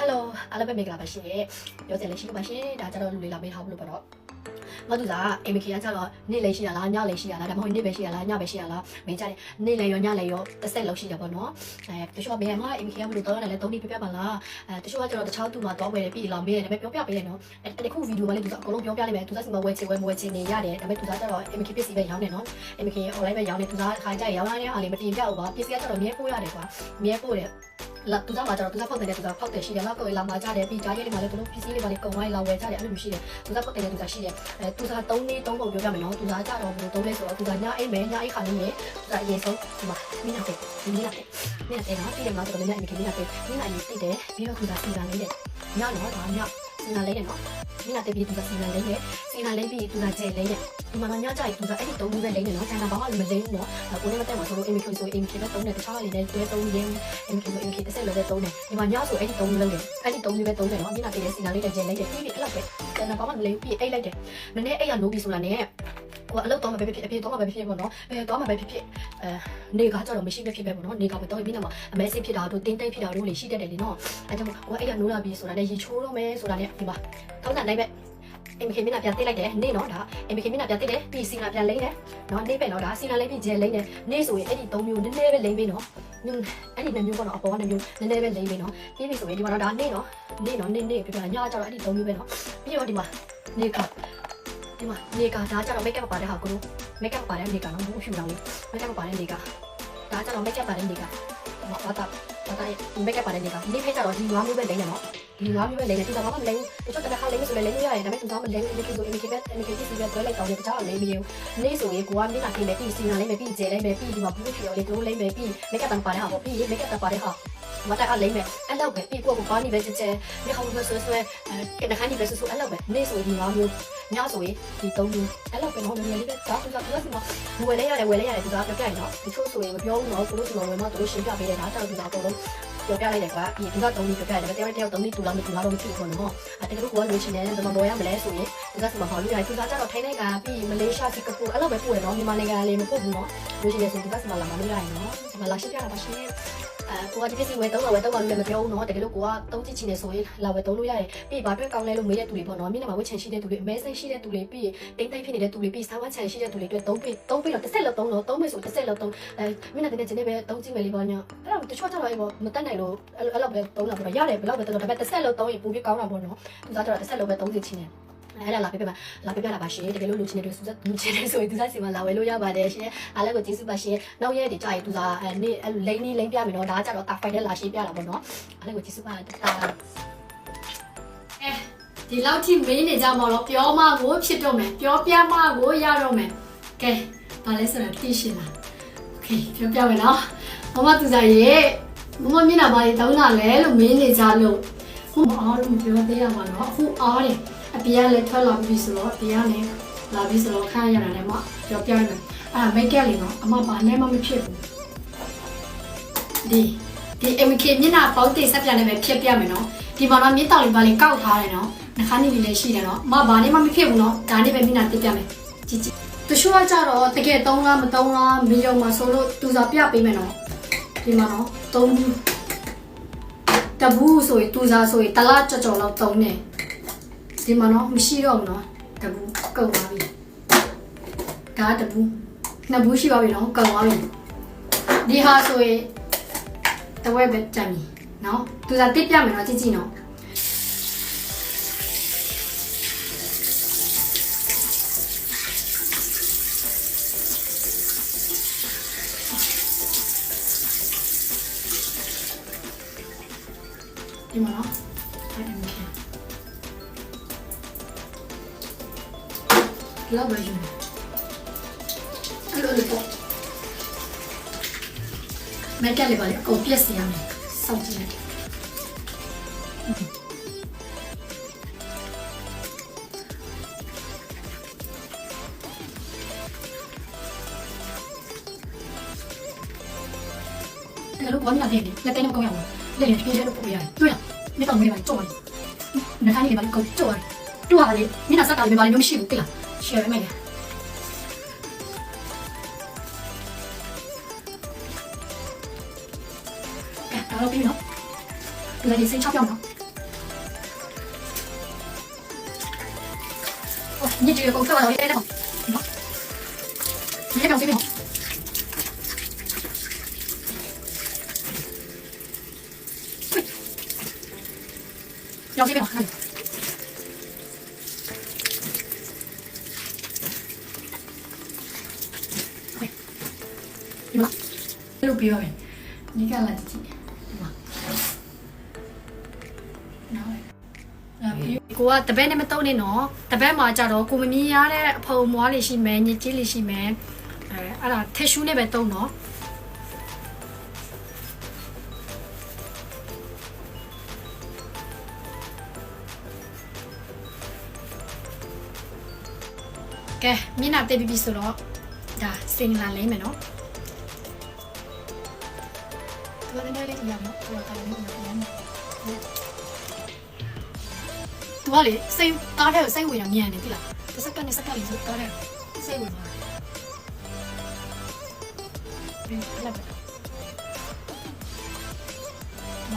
Hello အားလုံးပဲမင်္ဂလာပါရှင်ပြောစရာလည်းရှိလို့ပါရှင်ဒါကြတော့လူလေးလာမေးထားဘူးလို့ပေါ့တော့မတူတာအိမ်မခင်ကကြတော့နေ့လည်းရှိရလားညလည်းရှိရလားဒါမှမဟုတ်နေ့ပဲရှိရလားညပဲရှိရလားမင်းကြတယ်နေ့လည်းရောညလည်းရောတစ်ဆက်လောက်ရှိရပေါ့နော်တချို့ကမေးရမှာအိမ်မခင်ကဘယ်လိုတော့လဲ3နေ့ပြပြပါလားတချို့ကကြတော့တခြားသူ့မှာတော့ဝယ်တယ်ပြီးလောင်မေးတယ်ဒါပေမဲ့ပြောပြပေးရနော်တခုဗီဒီယိုမှာလည်းသူကအကုန်လုံးပြောပြလိုက်မယ်သူကစီမဝယ်ချင်နေရတယ်ဒါပေမဲ့သူကကြတော့အိမ်မခင်ပစ္စည်းပဲရောင်းနေနော်အိမ်မခင် online ပဲရောင်းနေသူကခါကြရောင်းရတဲ့အားလေးမတင်ပြဘူးပါပစ္စည်းကကြတော့မြဲပို့ရတယ်ကွာမြဲပို့တယ်လာတူသားမှာကျတော့တူသားဖောက်တယ်တူသားဖောက်တယ်ရှိတယ်လောက်ကိုလာမှာကြတယ်ပြီးကြားရဲတွေမှာလည်းဘလို့ပစ္စည်းတွေပါလေကုံဝိုင်းလာဝယ်ကြတယ်အဲ့လိုမျိုးရှိတယ်တူသားဖောက်တယ်တူသားရှိတယ်တူသား3နေ့3ပုံပြောပြမယ်နော်တူသားကြတော့ဘလို့3လဲဆိုတော့တူသားညအိမ်မယ်ညအိမ်ခါနေမယ်တူသားအရင်ဆုံးဒီမှာမိနာတဲ့မိနာတဲ့နော်ပြီးတယ်မှာဆိုတော့လည်းအိမ်ခင်မိနာတဲ့မိနာရေးတိတ်တယ်ပြီးတော့တူသားစီလာလေးတဲ့ညနော်ဒါညစီလာလေးတဲ့နော်မိနာတဲ့ပြီးတူသားစီလာလေးတဲ့စီလာလေးပြီးတူသားကျဲလေးတဲ့ဒီမှာညကြိုက်တူသားအဲ့ဒီ3မျိုးပဲလေးနေနော်ကျန်တာဘာမှမလိမ့်ဘူးနော်ကိုနေမတက်မှာဆိုလို့အိမ်ခင်ဆိုအိမ်ခင်ပဲ3နဲ့တခြားလေးနဲ့တွဲ3ရင်းအိမ်ခင်ဆိုအိမ်ခင်တစ်ဆက်လို့ပဲ3နဲ့ဒီမှာညဆိုအဲ့ဒီ3မျိုးလုံးတယ်အဲ့ဒီ3မျိုးပဲ3တယ်နော်မျက်နှာတည်းစီနာလေးနဲ့ကျဲလိုက်တယ်ပြီးပြီအဲ့လောက်ပဲကျန်တာဘာမှမလိမ့်ပြီးအိတ်လိုက်တယ်မနေ့အိတ်ရနိုးပြီဆိုတာနဲ့ဟိုအလုပ်တော့မပဲဖြစ်အဖေတော့မပဲဖြစ်ပေါ့နော်တော့မပဲဖြစ်နေကကြတော့မရှိပဲဖြစ်ပဲပေါ့နော်နေကပဲတော့ပြီးတော့အမဲစစ်ဖြစ်တာတို့တင်းတိတ်ဖြစ်တာတို့လေရှိတတ်တယ်လေနော်အဲကြောင့်ဟိုအိတ်ရနိုးလာပြီဆိုတာနဲ့ရေချိုးတော့မယ်ဆိုတာနဲ့ဒီမှာထောင်းတဲ့နိုင်ပဲအိမ်မခင်မျက်နှာပြန်တိတ်လိုက်တယ်နေနော်ဒါအိမ်မခင်မျက်နှာပြန်တိတ်တယ်ပြီးစီနာပြန်လိမ့်တယ်နော်နေပဲနော်ဒါစီနာလိမ့်ပြီးကျဲလိမ့်တယ်နေဆိုရင်အဲ့ဒီ3မျိုးနည်းနည်းပဲလိမ့်ပေးနော်အဲ့ဒီ2မျိုးပေါ့နော်အပေါ်က2မျိုးနည်းနည်းပဲလိမ့်ပေးနော်ပြီးပြီဆိုရင်ဒီမှာတော့ဒါနေနော်နေပြပြညကြတော့အဲ့ဒီ3မျိုးပဲနော်ပြီးတော့ဒီမှာနေကဒီမှာနေကဒါကြတော့ make up ပါတဲ့ဟာကို make up ပါတဲ့နေကနော်ဘူးဖြူတောင်လေး make up ပါတဲ့နေကဒါကြတော့ make up ပါတဲ့နေကဘာသာ make up ပါတဲ့နေကနေဖက်ကြတော့ဒီ9မျိုးပဲလိမ့်နေနော်ဒီ9မျိုးပဲလိမ့်နေသူကဘာမှမလိမ့်ဘူးတချို့တစ်ခါလိမ့်ဆိုလည်းလိမ့်ရတယ်ဒါပေမဲ့သူကမလိမ့်ဘူးဒီလို MK စီပဲတွဲလိုက်တော့တခြားလိမ့်မရဘူးနေဆိုရင်ကိုကမျက်နှာပြင်မယ်ပြီးစီနာလိမ့်မယ်ပြီးကျဲလိမ့်မယ်ပြီးဒီမှာဘူးဖြူလေးတို့လိမ့်မယ်ပြီး make up တန်ပါတဲ့ဟာပေါ့ပြီး make up တန်ပါတဲ့ဟာမတက်အလိမ့်မယ်အဲ့လောက်ပဲပြီးကိုကဘာနေပဲကျဲမြေခေါင်းပဲဆွဲတခါနေပဲဆွအဲ့လောက်ပဲနေဆိုရင်ဒီ9မျိုးညဆိုရင်ဒီ3မျိုးအဲ့လောက်ပဲနော်နည်းနည်းလေးပဲဒါသူကစီမှာဝယ်လိုက်ရတယ်သူကပြောပြရင်နော်တချို့ဆိုရင်မပြောဘူးနော်သူတို့စီမှာဝယ်မှသူတို့ရှင်းပြပေးတယ်ဒါကြောင့်သူကအကုန်လုံးပြောပြလိုက်တယ်ကွာဒီက3မျိုးပြောပြတယ်တယောက်3မျိုးတူလားမတူလားတော့မသိဘူးပေါ့နော်တကယ်လို့ကိုကလိုချင်တယ်ဒီမှာပေါ်ရမလဲဆိုရင်ဒီကစီမှာဟောလို့ရတယ်သူကကြတော့ထိုင်းနိုင်ငံပြီးမလေးရှားစင်ကာပူအဲ့လောက်ပဲပို့ရနော်မြန်မာနိုင်ငံလေးမပို့ဘူးနော်လိုချင်တယ်ဆိုဒီကစီမှာလာမလို့ရတယ်နော်ဒီမှာလာရှင်းပြတာပါရှင်ကိုကဒီပစ္စည်းဝယ်တော့လည်းမပြောဘူးနော်တကယ်လို့ကိုကသုံးချင်နေဆိုရင်လာဝယ်သုံးလို့ရတယ်ပြီးဘာအတွက်ကောင်းလဲလို့မေးတဲ့သူတွေပေါ့နော်မျက်နှာမှာဝတ်ချင်ရှိတဲ့သူတွေအမဲစိတ်ရှိတဲ့သူတွေပြီးတိတ်တိတ်ဖြစ်နေတဲ့သူတွေပြီးဆောင်းဝတ်ချင်ရှိတဲ့သူတွေအတွက်သုံးပြီးတော့တစ်ဆက်လောက်သုံးလို့သုံးမယ်ဆိုတစ်ဆက်လောက်သုံးမျက်နှာတင်တဲ့ပဲသုံးကြည့်မယ်လေးပေါ့ညအဲ့တော့တချို့ကျတော့အဲ့မတက်နိုင်လို့အဲ့လောက်ပဲသုံးတာပေါ့ရတယ်ဘယ်လောက်ပဲသုံးဒါပေမဲ့တစ်ဆက်လောက်သုံးရင်ပိုပြီးကောင်းတာပေါ့နော်သူကကျတော့တစ်ဆက်လောက်ပဲသုံးစီချင်တယ်အဲ့ဒါလာပြတာပါရှင်တကယ်လို့လူချင်းတွေဆိုရင်သူစားစီမလာဝယ်လို့ရပါတယ်ရှင်အားလည်းကိုကျေးဇူးပါရှင်နောက်ရက်ဒီကြာရင်သူစားနေလိမ့်ပြမယ်နော်ဒါကကြတော့တာဖိုင်နဲ့လာရှင်းပြတာပေါ့နော်အားလည်းကိုကျေးဇူးပါဒီလောက်ထိမင်းနေကြမှာတော့ပြောမှကိုဖြစ်တော့မယ်ပြောပြမှကိုရတော့မယ်ကဲဒါလည်းဆိုတော့သိရှင်လားโอเคပြောပြမယ်နော်မမသူစားရဲ့မမမျက်နှာပါလေးတောင်းလာလဲလို့မင်းနေကြလို့ဟိုအားလို့ပြောသေးရမှာနော်အခုအားတယ်အပြားလည်းထွက်လာပြီဆိုတော့အပြားလည်းလာပြီဆိုတော့ခါရတာလည်းမပြောပြမယ်အဲ့မိတ်ကလေးနော်အမဘာနဲ့မှမဖြစ်ဘူးဒီ MK မျက်နှာပေါက်တိတ်ဆက်ပြလည်းပဲဖြစ်ပြမယ်နော်ဒီမှာတော့မြစ်တောင်လေးပါလေးကောက်ထားတယ်နော်နှခမ်းနေလေးရှိတယ်နော်အမဘာနဲ့မှမဖြစ်ဘူးနော်ဒါနဲ့ပဲမျက်နှာတိတ်ပြမယ်ကြည့်တချို့ကကြတော့တကယ်3လားမ3လားမယုံမှာဆိုလို့သူစားပြပေးမယ်နော်ဒီမှာနော်3တဘူးဆိုရင်သူစားဆိုရင်တလားကြော်လောက်3နဲ့ဒီမှာနော်မရှိတော့ဘူးနော်တဘူးကုန်သွားပြီဒါတဘူးနှစ်ဘူးရှိပါပြီနော်ကုန်သွားပြီဒီဟာဆိုရင်တဝက်ပဲကြံပြီနော်သူစားတစ်ပြမယ်နော်ကြည့်နော်ဒီမှာနော်လောက်ပဲယူအဲ့လိုပေါ့မက်ကလေးပါလေကိုပြက်စီရမယ်စောင့်ကြည့်လိုက်တယ်လို့ဘာမှမသိဘူးလက်တိုင်းမကောင်းရဘူးလက်ရပြည့်တယ်လို့ပို့ရတယ်တွေ့လားမင်းတော့ငွေပါကြော်တယ်နှခမ်းလေးပါလေကိုကြော်တယ်တူဟာလေမင်းကစက်တာလေးပါလေမျိုးမရှိဘူးတိလားရှယ်ရမယ်ကဲတော့ပြီးနော်ဒီလေးစိတ်ချောက်ပြောင်းနော်你这个够漂亮的，来嘛，你这表随便。要随便嘛，看。ဒီမှာလုပ်ပြီးတော့ပဲဒီကလာကြည့်ဒီမှာနောက်ကိုကတပည့်နဲ့မတုံးနေနော်တပည့်မှာကြတော့ကိုမမြင်ရတဲ့အဖုံမွားလေးရှိမယ်ညစ်ကြေးလေးရှိမယ်အဲ့ဒါထက်ရှူးနဲ့ပဲတုံးနော်ကဲမျက်နှာတိတ်ပြီးဆိုတော့ဒါစင်လာလိမ့်မယ်နော်我在那里一样嘛，我在那里一样。多哩，生打开有生活样面的对啦，就是跟你是跟你说打开生活嘛。来不？嘛，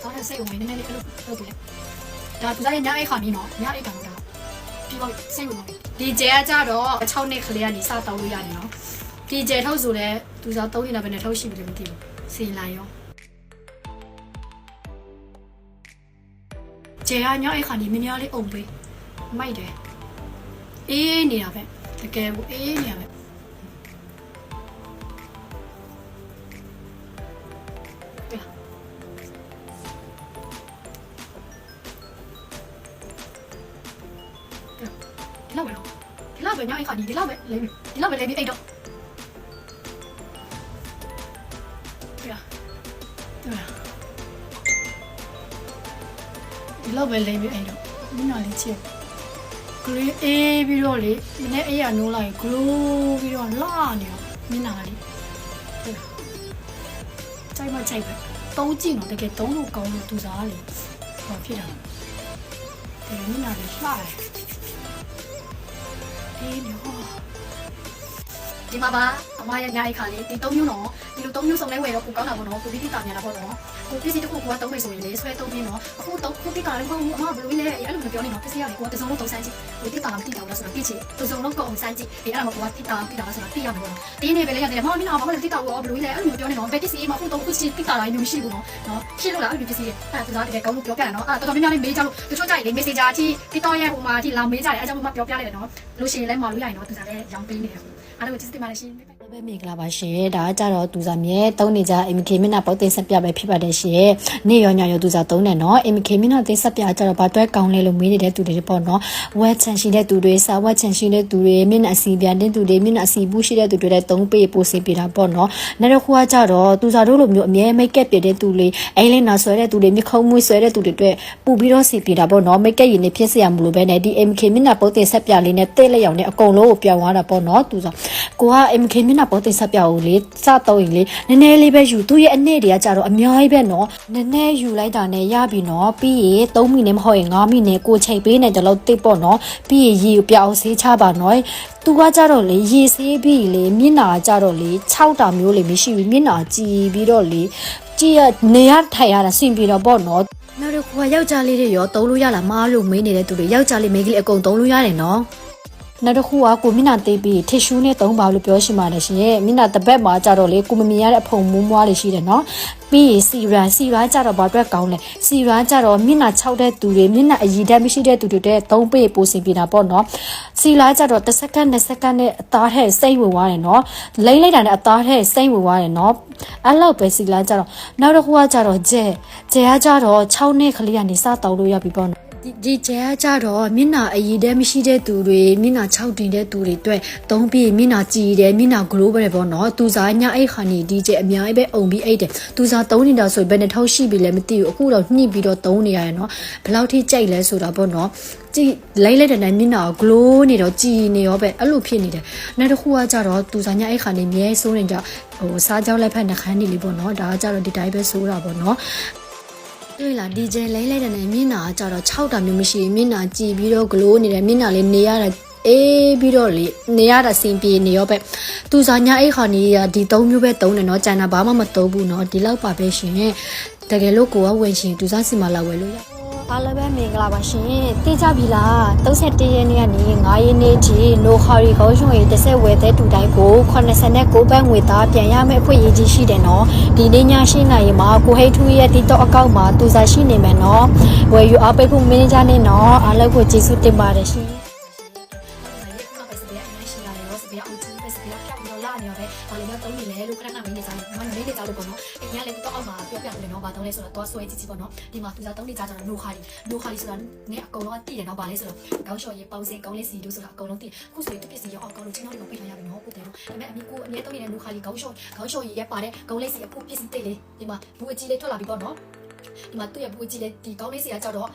打开生活嘛，那里都对。但不是人家爱看你喏，人家爱看的，比较生活嘛。ဒီကျဲကြတော့6နှစ်ကလေးကနေစတောင်းလို့ရတယ်နော်ဒီကျဲထုတ်ဆိုလဲသူစား3နှစ်နဲ့ပဲနဲ့ထုတ်ရှိပြီလို့မသိဘူးစီလာရောကျဲကညောင်းအခါနေမများလေးအုံပေးမိုက်တယ်အေးနေတာပဲတကယ်ကိုအေးနေတာပဲဒီလောက်ပဲညောင်းအခါနေဒီလောက်ပဲလေးဒီလောက်ပဲလေးပြီးအိတ်တော့ဒီလောက်ပဲလိမ့်ပြီးအဲ့တော့မျက်နှာလေးချစ်ဂလေးအေးပြီးတော့လေမနေ့အေးရနိုးလိုက်ဂလိုးပြီးတော့လှနေတော့မျက်နှာလေးဟုတ်လားကြိုက်မကြိုက်ပဲတုံးကြည့်တော့တကယ်တုံးလို့ကောင်းလို့သူစားလေဟောဖြစ်တာဒီမျက်နှာလေးလှတယ်အေးနော်ဒီမှာပါအမရညာအိတ်ခါလေးဒီ3မျိုးနော်ဒီလို3မျိုးစုံလဲဝယ်တော့ကိုကောင်းတာပေါ့နော်ကိုပြီးတိတာများတာပေါ့နော်ကိုပစ္စည်းတစ်ခုက3မိတ်ဆိုရင်လေဆွဲ3ပြီးနော်အခုတိတာလည်းမဟုတ်ဘူးအမဘယ်လိုလဲအဲ့လိုမျိုးပြောနေတော့ပစ္စည်းရတယ်ကိုကတစ်စုံလုံး3စမ်းကြည့်ကိုတိတာမတိတာလို့ဆိုတော့ပြည့်ချင်တစ်စုံလုံးကုန်စမ်းကြည့်အဲ့အဲ့ဒါမှကိုကတိတာဆိုတော့တိရမယ်ပေါ့နော်တင်းနေပဲလေရတယ်မမင်းအောင်မလည်းတိတာကိုဘယ်လိုလဲအဲ့လိုမျိုးပြောနေတော့ဘယ်ပစ္စည်းမှအခုတော့ပစ္စည်းတိတာလိုက်မျိုးမရှိဘူးနော်ရှင်းလို့လားအဲ့လိုပစ္စည်းအဲ့ဒါတကယ်ကောင်းလို့ပြောပြတယ်နော်အဲ့တော်တော်များများလေးမေးကြလို့တချို့ကြရင်လေ messenger အထိ TikTok ရဲ့ဟိုမှာအထိလာမေးကြတယ်အဲ့ကြောင့်မှပြောပြလိုက်တယ်နော်လို့ရှိရင်လည်းမလို့ရရင်နော်သူစားလည်းရောင်းပေးနေတယ်အဲ့ဒါကိုစစ်စစ်မှလည်းရှင်းပဲမိကလာပါရှင်ဒါကြတော့သူစားမြဲတုံးနေကြ MK မျက်နှာပေါက်တင်ဆက်ပြပဲဖြစ်ပါတယ်ရှင်နေ့ရောညရောသူစားတုံးတယ်နော် MK မျက်နှာတင်ဆက်ပြကြတော့ဘာတွဲကောင်းလဲလို့မေးနေတဲ့သူတွေပေါ့နော်ဝက်ချန်ရှိတဲ့သူတွေစာဝက်ချန်ရှိတဲ့သူတွေမျက်နှာအစီပြန်တဲ့သူတွေမျက်နှာအစီဘူးရှိတဲ့သူတွေလည်းတုံးပေးပို့စင်ပြတာပေါ့နော်နောက်တစ်ခုကကြတော့သူစားတို့လိုမျိုးအမြဲမိတ်ကပ်ပြတဲ့သူတွေအိမ်လေးနာဆွဲတဲ့သူတွေမြခုံးမွေးဆွဲတဲ့သူတွေအတွက်ပူပြီးတော့စီပြတာပေါ့နော်မိတ်ကပ်ရည်နဲ့ဖြစ်เสียမှုလို့ပဲနဲ့ဒီ MK မျက်နှာပေါက်တင်ဆက်ပြလေးနဲ့တဲ့လက်ရောင်နဲ့အကုန်လုံးကိုပြောင်းသွားတာပေါ့နော်သူစားကိုက MK မျက်နှာပေါက်တင်ဆက်ပြကိုလေစတော့ရင်လေနည်းနည်းလေးပဲယူသူ့ရဲ့အနှစ်တွေကကြတော့အများကြီးပဲနော်နည်းနည်းယူလိုက်တာနဲ့ရပြီနော်ပြီးရင်3မိနစ်မဟုတ်ရင်5မိနစ်ကိုချိန်ပေးနေတယ်လို့တိတ်ပေါ့နော်ပြီးရင်ရေပြောင်းဆေးချပါနော်သူကကြတော့လေရေဆေးပြီးလေမျက်နှာကြတော့လေ6တာမျိုးလေမရှိဘူးမျက်နှာကြည်ပြီးတော့လေကြည်ရနေရထိုင်ရတာဆင်ပြီးတော့ပေါ့နော်နောက်တော့ကိုကယောက်ျားလေးတွေရောသုံးလို့ရလားမအားလို့မေးနေတဲ့သူတွေယောက်ျားလေးမိန်းကလေးအကုန်သုံးလို့ရတယ်နော်နောက်တစ်ခုကကိုမျက်နှာသေးပြီးထစ်ရှူးနဲ့သုံးပါလို့ပြောရှိပါတယ်ရှင်မျက်နှာတစ်ဘက်မှာကြတော့လေကိုမမြင်ရတဲ့အဖုံမွားလေးရှိတယ်နော်ပြီးရင်စီရာကြတော့ဘာအတွက်ကောင်းလဲစီရာကြတော့မျက်နှာ6တဲ့သူတွေမျက်နှာအရည်ဓာတ်မရှိတဲ့သူတွေတဲ့3ပေပိုးစင်ပြတာပေါ့နော်စီရာကြတော့10စက္ကန့်20စက္ကန့်နဲ့အသားထဲစိမ့်ဝင်သွားတယ်နော်လိမ့်လိုက်တာနဲ့အသားထဲစိမ့်ဝင်သွားတယ်နော်အဲ့လောက်ပဲစီရာကြတော့နောက်တစ်ခုကကြတော့ဂျဲကကြတော့6နှစ်ကလေးကနေစတောက်လို့ရပြီပေါ့နော်ဒီကျဲကြတော့မျက်နှာအရည်တဲ့မရှိတဲ့သူတွေမျက်နှာ6တင်တဲ့သူတွေအတွက်သုံးပြီးမျက်နှာကြည်တယ်မျက်နှာ glow ပဲပေါ့နော်သူစားညအိတ်ခါနေဒီကျဲအများကြီးပဲအုံပြီးအိတ်တယ်သူစားသုံးနေတာဆိုဘယ်နှထောက်ရှိပြီလဲမသိဘူးအခုတော့ညှိပြီးတော့သုံးနေရတယ်နော်ဘယ်လောက်ထိကြိုက်လဲဆိုတာပေါ့နော်ကြည့်လိုက်တဲ့တိုင်းမျက်နှာ glow နေတော့ကြည်နေရောပဲအဲ့လိုဖြစ်နေတယ်နောက်တစ်ခုကကြတော့သူစားညအိတ်ခါနေမြဲစိုးနေကြဟိုစားကြောက်လက်ဖက်နှခမ်းနေလေပေါ့နော်ဒါကကြတော့ဒီတိုင်းပဲစိုးတာပေါ့နော်တွေ့လားဒီကျဲလိမ့်လိုက်တဲ့နဲ့မျက်နှာကြတော့6တာမျိုးမရှိမျက်နှာကြည်ပြီးတော့ glow နေတယ်မျက်နှာလေးနေရတာအေးပြီးတော့လေနေရတာစင်ပြေနေရောပဲသူစားညအိတ်ခါနေရဒီ3မျိုးပဲသုံးတယ်နော်ကျန်တာဘာမှမသုံးဘူးနော်ဒီလောက်ပါပဲရှင်တကယ်လို့ကိုကဝင်ရှင်သူစားစီမလာဝယ်လို့ရ အားလည်းပဲမင်္ဂလာပါရှင်သိကြပြီလား31ရက်နေ့ကနေ9ရက်နေ့ထိနိုခါရီကောင်းရွှေ30ဝယ်တဲ့တူတိုင်းကို89ဘတ်ငွေသားပြန်ရမယ့်အခွင့်အရေးကြီးရှိတယ်နော်ဒီနေ့ည8:00နာရီမှာကိုဟိတ်ထူးရဲ့ TikTok အကောင့်မှာသူစားရှိနေမယ်နော်ဝယ်ယူအားပေးဖို့မင်းကြနဲ့နော်အားလုံးကိုကျေးဇူးတင်ပါတယ်ရှင် ဘာလို့လဲတုံးနေလဲလို့ခဏခဏမင်းနေကြတယ်မင်းနေကြလို့ပေါ့နော်အိမ်ကလည်းတော့အောက်မှာပြောပြတယ်နော်ဘာတုံးလဲဆိုတော့သွားဆွဲကြည့်ကြည့်ပေါ့နော်ဒီမှာသူကတုံးနေကြတော့နိုခါလီဆိုတာနည်းအကုန်လုံးတည်တယ်နော်ဘာလဲဆိုတော့ကောင်းလျှော်ရေးပေါင်းစင်ကောင်းလေးစီတို့ဆိုတာအကုန်လုံးတည်ခုဆိုရင်တစ်ပစ္စည်းရောအကောင်လုံးချင်းတော့ပိတ်ထားရပြီနော်ဟုတ်တယ်နော်ဒါပေမဲ့အမိကိုအမြဲတုံးနေတဲ့နိုခါလီကောင်းလျှော်ရေးရဲ့ပါတဲ့ကောင်းလေးစီအဖို့ပစ္စည်းတိတ်လေးဒီမှာဘူးအကြီးလေးထွက်လာပြီပေါ့နော်ဒီမှာသူ့ရဲ့ဘူးကြီးလေးဒီကောင်းလေးစီကကြောက်တော့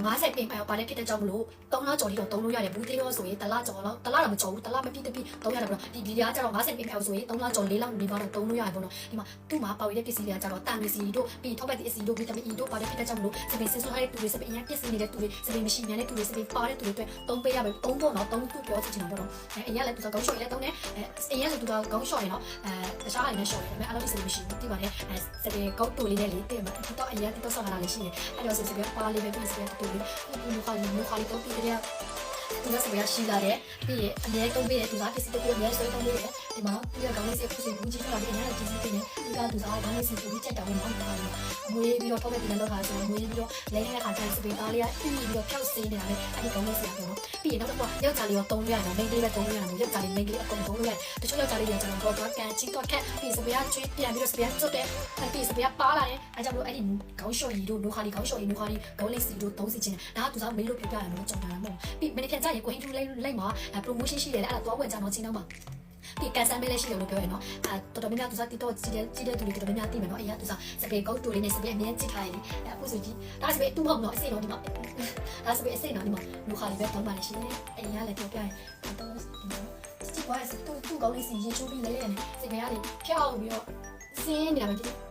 50ပင်ပါတဲ့ဖြစ်တဲ့ကြောင့်မလို့3လကျော်လေးတော့သုံးလို့ရတယ်ဘူးသေးရောဆိုရင်တလကျော်လောက်တလတော့မကျော်ဘူးတလမပြည့်တပြည့်3ရတယ်ပေါ့နော်ဒီဗီဒီယိုကကြောက်50ပင်ပါဆိုရင်3လကျော်4လနေပါတော့သုံးလို့ရတယ်ပေါ့နော်ဒီမှာသူ့မှာပါဝေးတဲ့ပစ္စည်းတွေကကြောက်တော့တန်ပစ္စည်းတို့ပြီးထောက်ပံ့တဲ့အစီတို့ဗီတာမင် E တို့ပါတဲ့ဖြစ်တဲ့ကြောင့်မလို့စပင်ဆင်ဆိုထားတဲ့သူတွေစပင်အရင်ပစ္စည်းနေတဲ့သူတွေစပင်မရှိမြန်တဲ့သူတွေစပင်ပါတဲ့သူတွေအတွက်သုံးပေးရမယ်သုံးဖို့တော့သုံးခုပြောချင်တာပေါ့နော်အရင်လည်းသူကကောင်းလျှော်ရေးလည်းသုံးတယ်အရင်လည်းသူကကောင်းလျှော်ရေးနော်တခြားအရင်လည်းလျှော်တယ်ဒါပေမဲ့အဲ့လိုစပင်မရှိဘူးဒီပါတယ်စပင်ကောက်တူလေးနဲ့လေတင်မှာတော့အရင်တော့ဆောက်လာလေးရှိတယ်အဲ့တော့စပင်ပါလေးပဲပြီးစပင်တူလေးလူခါလေးတော့ပြီးတဲ့သူကစပယ်ရှိလာတယ်ပြီးရင်အများတုံးပေးတယ်သူကပစ္စည်းတွေအများဆွဲတုံးပေးတယ်ဒီမှာသူကကောင်းလေးစီပစ္စည်းဘူးကြီးထွက်လာပြီးအများကြီးကြီးပေးတယ်ဒီကသူကကောင်းလေးစီပူပြီးချက်တောင်းနေမှာမွေးပြီးတော့ထောက်တဲ့တင်လောက်ထားဆိုမွေးပြီးတော့လဲနေတဲ့ခါကျရင်စပယ်သားလေးကပြီးပြီးတော့ဖြောက်စေးနေတာလေအဲ့ဒီကောင်းလေးစီကတော့နော်ပြီးရင်နောက်တော့ယောက်ျားလေးရောတုံးရအောင်မိန်းကလေးပဲတုံးရအောင်ယောက်ျားလေးမိန်းကလေးအကုန်တုံးလို့ရတယ်တချို့ယောက်ျားလေးတွေကတော့တော့ကန်ချင်းတော့ခက်ပြီးစပယ်ကချွေးပြန်ပြီးတော့စပယ်ကျွတ်တယ်ပြီးစပယ်ပါလာတယ်အဲကြောင့်လို့အဲ့ဒီကောင်းလျှော်ရီတို့နိုခါလီကောင်းလျှော်ရီနိုခါလီကောင်းလေးစီတို့သုံးစီချင်းဒါကသူကမေးလို့ပြပြရတယ်နော်ကြောင်တာမဟုတ်ပြီးမနေ့ကကြာရင်ကိုဟင်းထူးလိုက်မှာ promotion ရှိတယ်လေအဲ့ဒါတော့ဝင်ကြတော့ချင်းတော့မှာဒီကန်ဆယ်မဲလေးရှိတယ်လို့ပြောရနော်တော်တော်များများသူစားတီတော့ကြီးတဲ့သူတွေတော်တော်များများသိမယ်နော်အရင်ကသူစားစပယ်ကောက်တူလေးနဲ့စပယ်အမြဲကြည့်ထားရတယ်အခုဆိုကြည့်ဒါစပယ်တူမဟုတ်နော်အစိနော်ဒီမှာဒါစပယ်အစိနော်ဒီမှာလူခါလေးပဲတောင်းပါလေရှိတယ်အရင်ကလည်းပြောပြရင်တော့ဒီမှာကြည့်ပွားစတူကောင်းလေးစီရေချိုးပြီးလဲလဲစပယ်ကလေဖျောက်ပြီးတော့စင်းနေတာပဲကြည့်